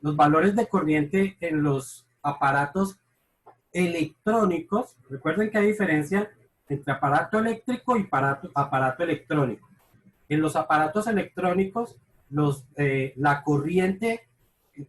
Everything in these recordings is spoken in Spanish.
Los valores de corriente en los aparatos electrónicos, recuerden que hay diferencia entre aparato eléctrico y aparato electrónico. En los aparatos electrónicos, la corriente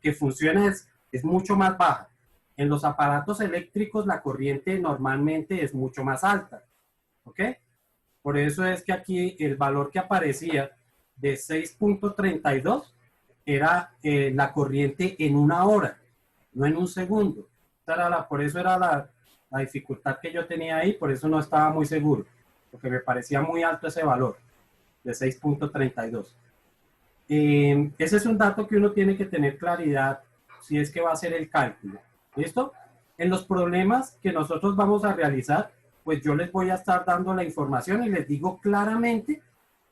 que funciona es mucho más baja. En los aparatos eléctricos, la corriente normalmente es mucho más alta. ¿Ok? Por eso es que aquí el valor que aparecía de 6.32 era la corriente en una hora, no en un segundo. Por eso era la dificultad que yo tenía ahí, por eso no estaba muy seguro, porque me parecía muy alto ese valor de 6.32. Ese es un dato que uno tiene que tener claridad si es que va a hacer el cálculo. ¿Listo? En los problemas que nosotros vamos a realizar, pues yo les voy a estar dando la información y les digo claramente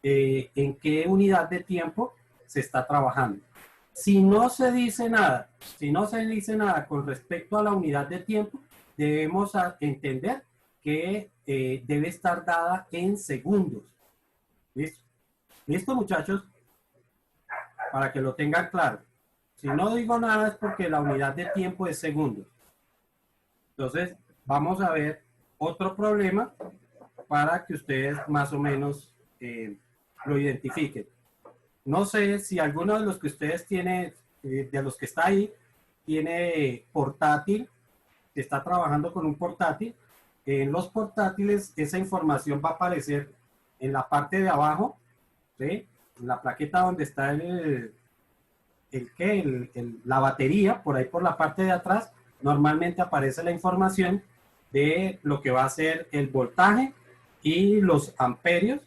en qué unidad de tiempo se está trabajando. Si no se dice nada, con respecto a la unidad de tiempo, debemos entender que debe estar dada en segundos. ¿Listo? ¿Listo, muchachos? Para que lo tengan claro. Si no digo nada es porque la unidad de tiempo es segundos. Entonces, vamos a ver otro problema para que ustedes más o menos lo identifiquen. No sé si alguno de los que ustedes tienen, de los que está ahí, tiene portátil, está trabajando con un portátil. En los portátiles esa información va a aparecer en la parte de abajo, ¿sí? En la plaqueta donde está la batería, por ahí por la parte de atrás, normalmente aparece la información de lo que va a ser el voltaje y los amperios.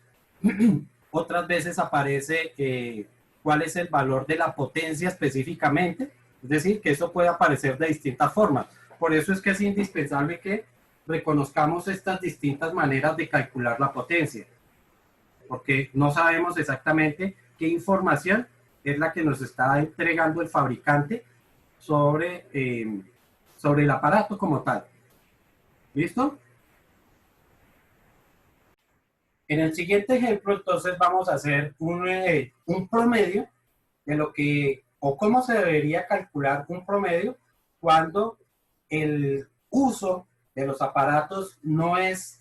Otras veces aparece cuál es el valor de la potencia específicamente, es decir, que eso puede aparecer de distintas formas. Por eso es que es indispensable que reconozcamos estas distintas maneras de calcular la potencia, porque no sabemos exactamente qué información es la que nos está entregando el fabricante sobre el aparato como tal. ¿Listo? En el siguiente ejemplo, entonces, vamos a hacer un promedio de lo que, o cómo se debería calcular un promedio cuando el uso de los aparatos no es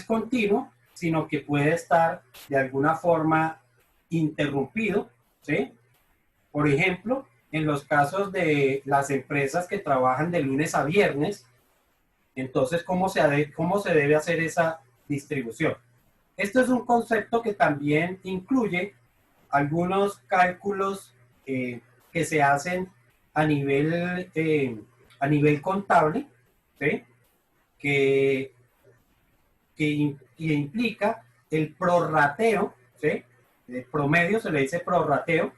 continuo, sino que puede estar de alguna forma interrumpido, ¿sí? Por ejemplo, en los casos de las empresas que trabajan de lunes a viernes, entonces, ¿cómo se debe hacer esa distribución? Esto es un concepto que también incluye algunos cálculos que se hacen a nivel contable, ¿sí? que, que implica el prorrateo, ¿sí? El promedio se le dice prorrateo,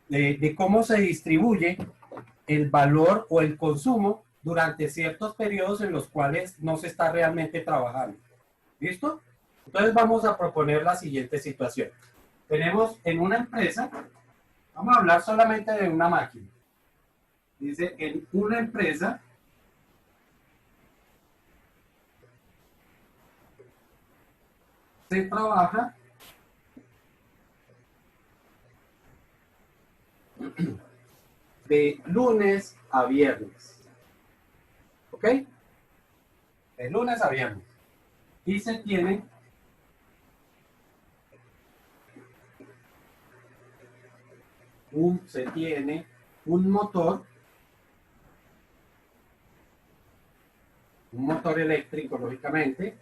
de cómo se distribuye el valor o el consumo durante ciertos periodos en los cuales no se está realmente trabajando. ¿Listo? Entonces vamos a proponer la siguiente situación. Tenemos en una empresa, vamos a hablar solamente de una máquina. Dice, en una empresa se trabaja de lunes a viernes. ¿Ok? De lunes a viernes. Y se tiene un motor eléctrico, lógicamente,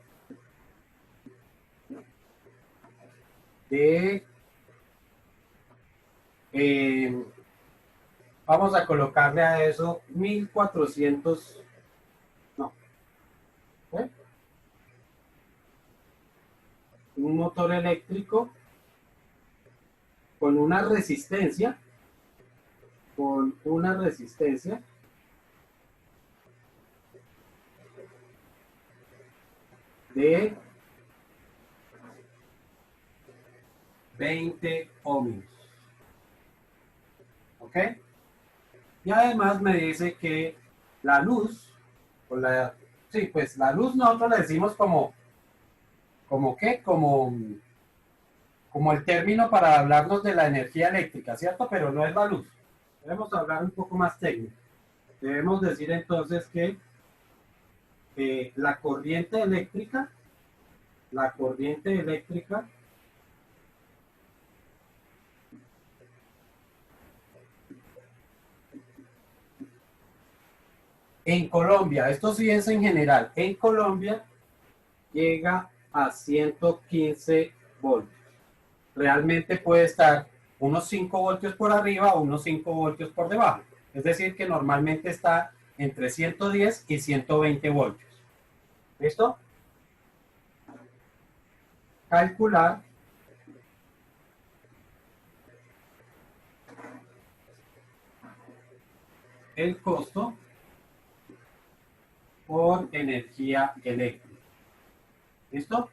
de vamos a colocarle a eso 1400, no, ¿eh? Un motor eléctrico con una resistencia de 20 ohmios. ¿Ok? Y además me dice que la luz, sí, pues la luz nosotros le decimos como ¿qué? Como como el término para hablarnos de la energía eléctrica, ¿cierto? Pero no es la luz. Debemos hablar un poco más técnico. Debemos decir entonces que la corriente eléctrica en Colombia, esto sí es en general, en Colombia llega a 115 voltios. Realmente puede estar unos 5 voltios por arriba o unos 5 voltios por debajo. Es decir, que normalmente está entre 110 y 120 voltios. ¿Listo? Calcular el costo por energía eléctrica. ¿Listo?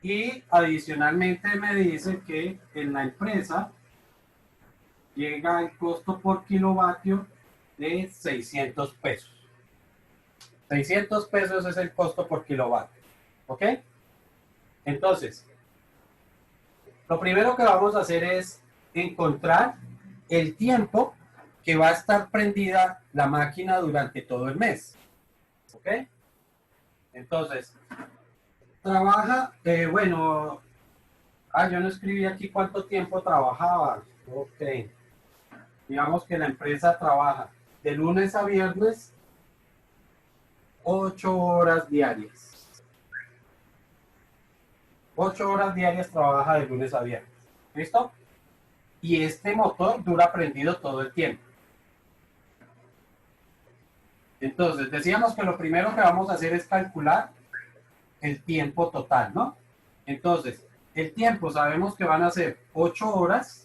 Y adicionalmente me dice que en la empresa llega el costo por kilovatio de 600 pesos. 600 pesos es el costo por kilovatio. ¿Ok? Entonces, lo primero que vamos a hacer es encontrar el tiempo que va a estar prendida la máquina durante todo el mes. ¿Ok? Entonces, trabaja, bueno, yo no escribí aquí cuánto tiempo trabajaba. Ok. Digamos que la empresa trabaja de lunes a viernes 8 horas diarias. 8 horas diarias trabaja de lunes a viernes. ¿Listo? Y este motor dura prendido todo el tiempo. Entonces, decíamos que lo primero que vamos a hacer es calcular el tiempo total, ¿no? Entonces, el tiempo sabemos que van a ser 8 horas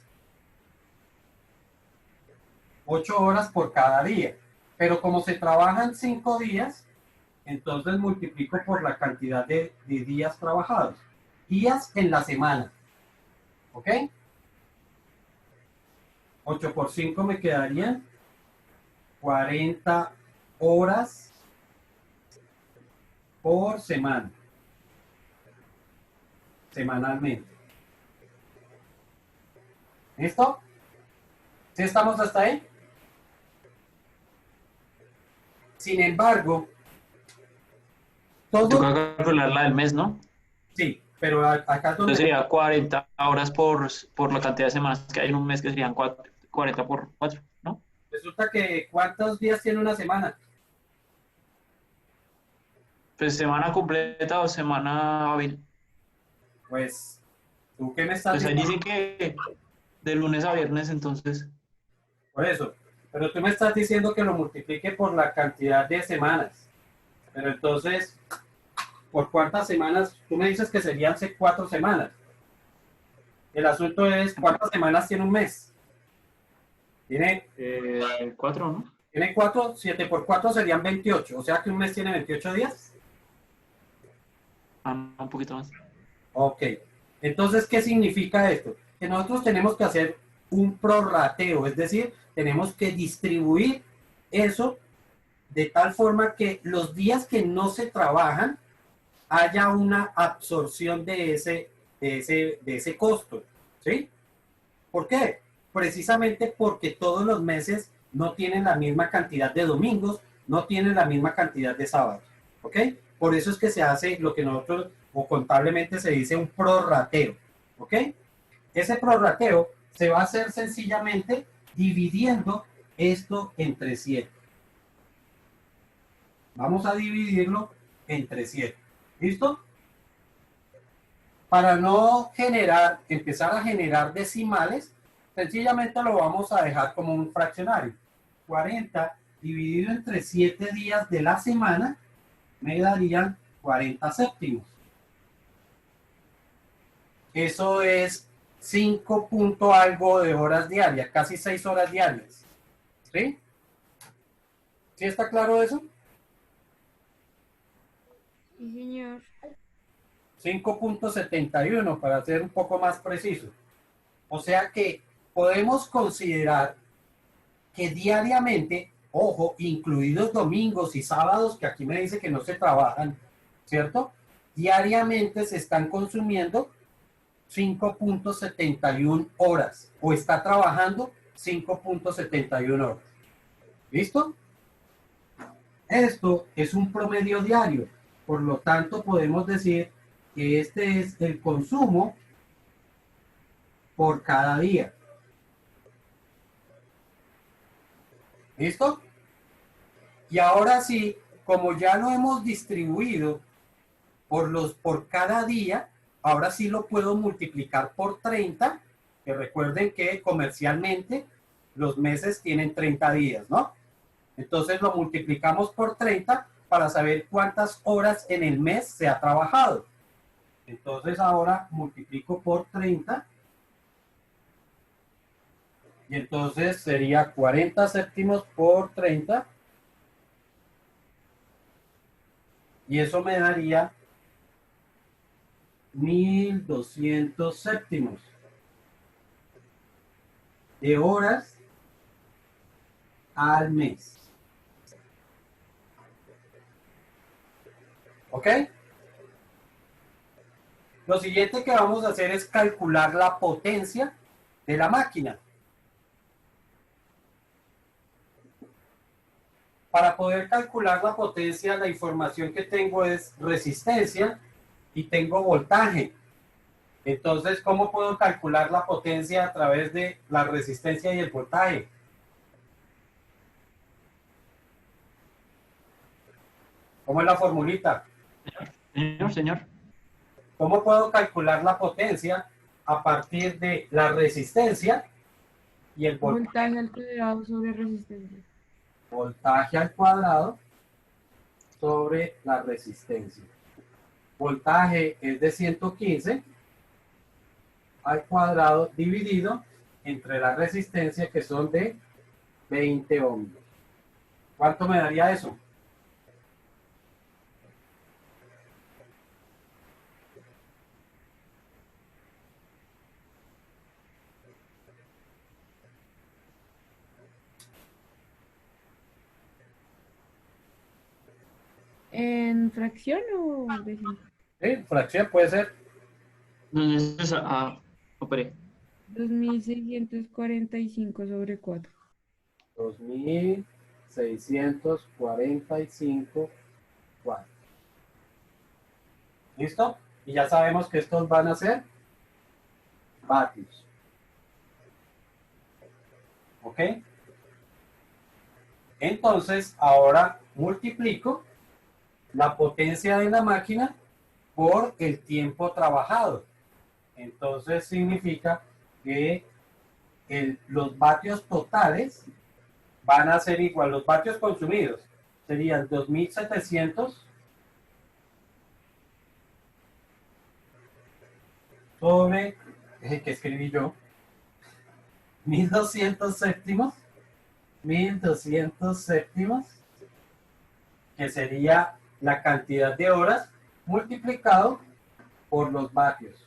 por cada día. Pero como se trabajan 5 días, entonces multiplico por la cantidad de días trabajados. Días en la semana. ¿Ok? 8 por 5 me quedarían 40 horas por semana. Semanalmente. ¿Listo? ¿Sí estamos hasta ahí? Sin embargo, Toca calcular la del mes, ¿no? Sí, pero acá es donde... Entonces sería 40 horas por la cantidad de semanas que hay en un mes, que serían 40 por 4, ¿no? Resulta que ¿cuántos días tiene una semana? Pues semana completa o semana hábil. Pues, ¿tú qué me estás Pues ahí diciendo? dicen que de lunes a viernes, entonces. Por eso. Pero tú me estás diciendo que lo multiplique por la cantidad de semanas. Pero entonces, ¿por cuántas semanas? Tú me dices que serían 4 semanas. El asunto es, ¿cuántas semanas tiene un mes? Tiene 4, ¿no? 4, 7 por 4 serían 28. O sea que un mes tiene 28 días. Ah, no, un poquito más. Ok. Entonces, ¿qué significa esto? Que nosotros tenemos que hacer un prorrateo, es decir, tenemos que distribuir eso de tal forma que los días que no se trabajan haya una absorción de ese costo, ¿sí? ¿Por qué? Precisamente porque todos los meses no tienen la misma cantidad de domingos, no tienen la misma cantidad de sábados, ¿ok? Por eso es que se hace lo que nosotros, o contablemente se dice un prorrateo, ¿ok? Ese prorrateo se va a hacer sencillamente dividiendo esto entre 7. Vamos a dividirlo entre 7. ¿Listo? Para no empezar a generar decimales, sencillamente lo vamos a dejar como un fraccionario. 40 dividido entre 7 días de la semana me darían 40 séptimos. Eso es 5 punto algo de horas diarias, casi 6 horas diarias. ¿Sí? ¿Sí está claro eso? Sí, señor. 5.71 para ser un poco más preciso. O sea que podemos considerar que diariamente, ojo, incluidos domingos y sábados, que aquí me dice que no se trabajan, ¿cierto? Diariamente se están consumiendo 5.71 horas o está trabajando 5.71 horas. ¿Listo? Esto es un promedio diario, por lo tanto podemos decir que este es el consumo por cada día. ¿Listo? Y ahora sí, como ya lo hemos distribuido por cada día, ahora sí lo puedo multiplicar por 30, que recuerden que comercialmente los meses tienen 30 días, ¿no? Entonces lo multiplicamos por 30 para saber cuántas horas en el mes se ha trabajado. Entonces ahora multiplico por 30 y entonces sería 40 séptimos por 30 y eso me daría 1200 séptimos de horas al mes. ¿Ok? Lo siguiente que vamos a hacer es calcular la potencia de la máquina. Para poder calcular la potencia, la información que tengo es resistencia y tengo voltaje. Entonces, ¿cómo puedo calcular la potencia a través de la resistencia y el voltaje? ¿Cómo es la formulita? Señor. ¿Cómo puedo calcular la potencia a partir de la resistencia y el voltaje? Voltaje al cuadrado sobre resistencia. Voltaje al cuadrado sobre la resistencia. Voltaje es de 115 al cuadrado dividido entre la resistencia, que son de 20 ohmios. ¿Cuánto me daría eso? ¿En fracción o décimo? ¿Sí? Fracción puede ser. Operé. 2645 sobre 4. 2645 watts. ¿Listo? Y ya sabemos que estos van a ser vatios. ¿Ok? Entonces, ahora multiplico la potencia de la máquina por el tiempo trabajado. Entonces significa que los vatios totales van a ser igual, los vatios consumidos serían 2700 sobre, que escribí yo, 1200 séptimos, 1200 séptimos, que sería la cantidad de horas multiplicado por los vatios.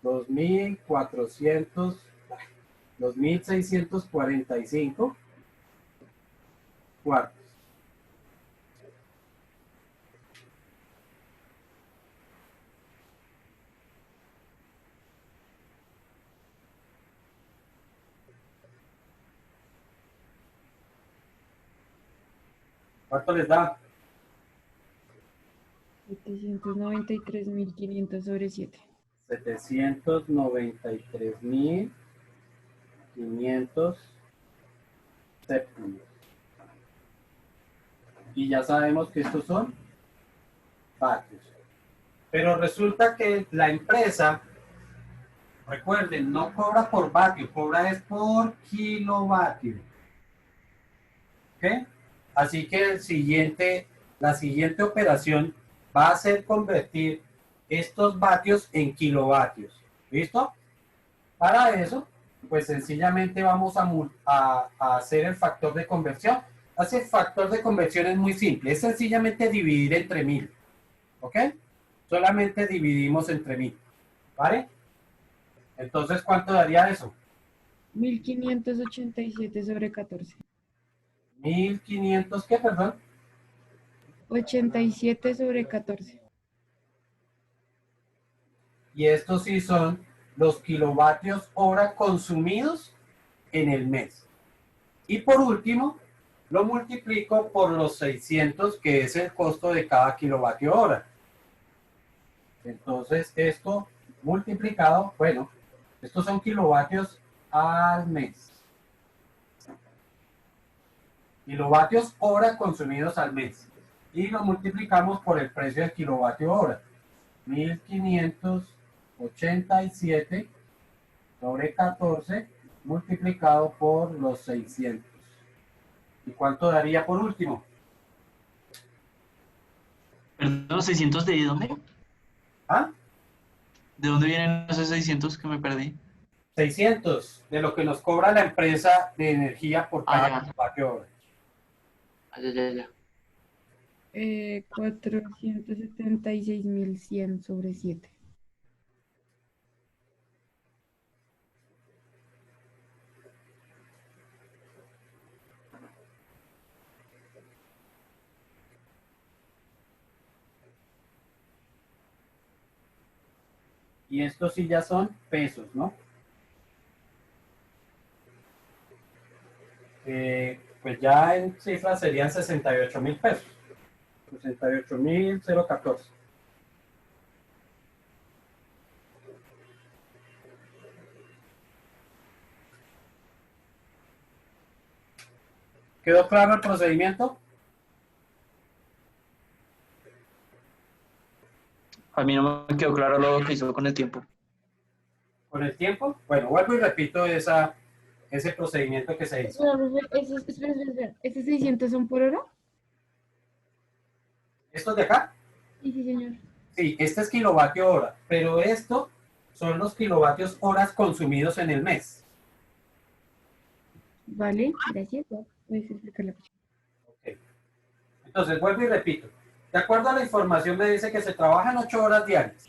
2645 cuartos. ¿Cuánto les da? 793.500 sobre 7. 793.500 séptimos. Y ya sabemos que estos son vatios. Pero resulta que la empresa, recuerden, no cobra por vatio, cobra es por kilovatio. ¿Ok? Así que la siguiente operación va a ser convertir estos vatios en kilovatios. ¿Listo? Para eso, pues sencillamente vamos a hacer el factor de conversión. Ese factor de conversión es muy simple, es sencillamente dividir entre 1000. ¿Ok? Solamente dividimos entre 1000. ¿Vale? Entonces, ¿cuánto daría eso? 1587 sobre 14. 1500, ¿qué, perdón? 87 sobre 14. y estos sí son los kilovatios hora consumidos en el mes. Y por último, lo multiplico por los 600, que es el costo de cada kilovatio hora. Entonces, esto multiplicado, bueno, estos son kilovatios al mes. Kilovatios hora consumidos al mes. Y lo multiplicamos por el precio de kilovatio hora. 1587 sobre 14 multiplicado por los 600. ¿Y cuánto daría por último? Perdón, ¿600 de dónde? ¿Ah? ¿De dónde vienen esos 600 que me perdí? 600 de lo que nos cobra la empresa de energía por cada ya. kilovatio hora. Ya. 476.100 sobre 7. Y estos sí ya son pesos, ¿no? Pues ya en cifras serían 68.000 pesos. 68.014. ¿Quedó claro el procedimiento? A mí no me quedó claro lo que hizo con el tiempo. ¿Con el tiempo? Bueno, vuelvo y repito ese procedimiento que se hizo. Espera. ¿Estos 600 son por hora? ¿Estos de acá? Sí, señor. Sí, este es kilovatio hora, pero esto son los kilovatios horas consumidos en el mes. Vale, gracias. Puedes explicar la cuestión. Okay. Entonces, vuelvo y repito. De acuerdo a la información me dice que se trabajan 8 horas diarias,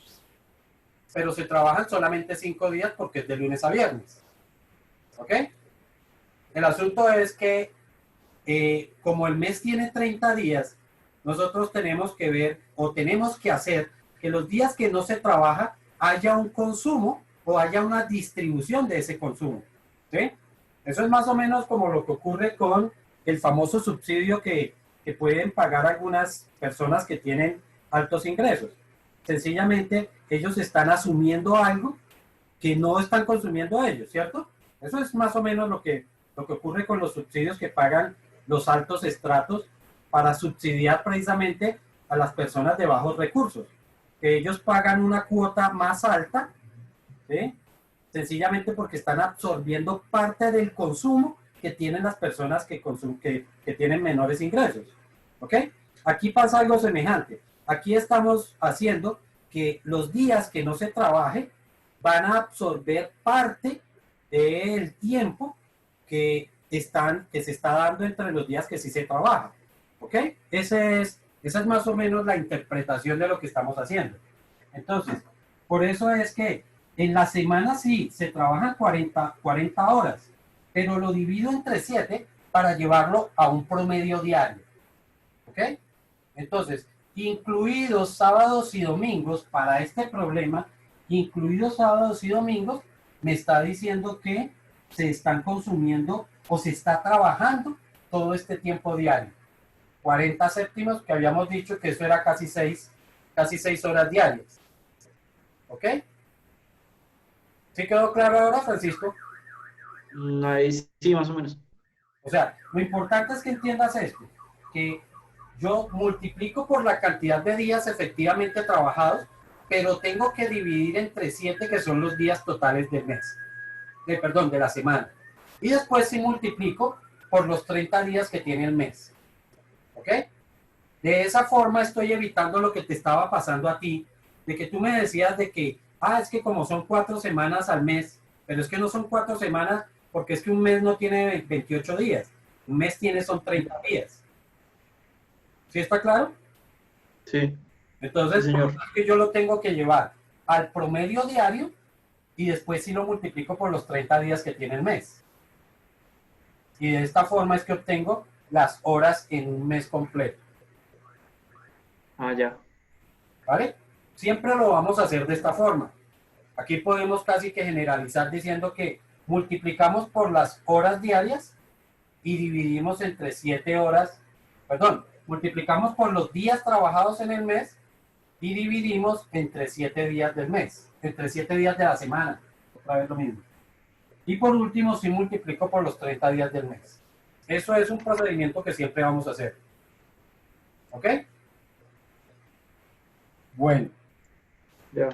pero se trabajan solamente 5 días porque es de lunes a viernes. ¿Ok? El asunto es que como el mes tiene 30 días, nosotros tenemos que ver o tenemos que hacer que los días que no se trabaja haya un consumo o haya una distribución de ese consumo. ¿Sí? Eso es más o menos como lo que ocurre con el famoso subsidio que pueden pagar algunas personas que tienen altos ingresos. Sencillamente, ellos están asumiendo algo que no están consumiendo ellos, ¿cierto? Eso es más o menos lo que ocurre con los subsidios que pagan los altos estratos para subsidiar precisamente a las personas de bajos recursos. Que ellos pagan una cuota más alta, ¿sí? Sencillamente porque están absorbiendo parte del consumo que tienen las personas que tienen menores ingresos. ¿Ok? Aquí pasa algo semejante. Aquí estamos haciendo que los días que no se trabaje van a absorber parte del tiempo que se está dando entre los días que sí se trabaja. ¿Ok? Esa es más o menos la interpretación de lo que estamos haciendo. Entonces, por eso es que en la semana sí se trabajan 40 horas, pero lo divido entre 7 para llevarlo a un promedio diario. ¿Ok? Entonces, incluidos sábados y domingos, para este problema, incluidos sábados y domingos, me está diciendo que se están consumiendo o se está trabajando todo este tiempo diario. 40 séptimos, que habíamos dicho que eso era casi 6 horas diarias. ¿Ok? ¿Sí quedó claro ahora, Francisco? Ahí sí, más o menos. O sea, lo importante es que entiendas esto, que yo multiplico por la cantidad de días efectivamente trabajados, pero tengo que dividir entre 7, que son los días totales del mes, de la semana. Y después sí multiplico por los 30 días que tiene el mes. ¿Ok? De esa forma estoy evitando lo que te estaba pasando a ti, de que tú me decías de que, es que como son 4 semanas al mes, pero es que no son 4 semanas porque es que un mes no tiene 28 días, un mes son 30 días. ¿Sí está claro? Sí. Entonces, Sí, señor. es que yo lo tengo que llevar al promedio diario y después sí lo multiplico por los 30 días que tiene el mes. Y de esta forma es que obtengo las horas en un mes completo. Ya. ¿Vale? Siempre lo vamos a hacer de esta forma. Aquí podemos casi que generalizar diciendo que multiplicamos por las horas diarias y dividimos entre 7 horas, perdón, multiplicamos por los días trabajados en el mes y dividimos entre 7 días del mes, entre 7 días de la semana, otra vez lo mismo. Y por último, si multiplico por los 30 días del mes. Eso es un procedimiento que siempre vamos a hacer. ¿Ok? Bueno. Ya.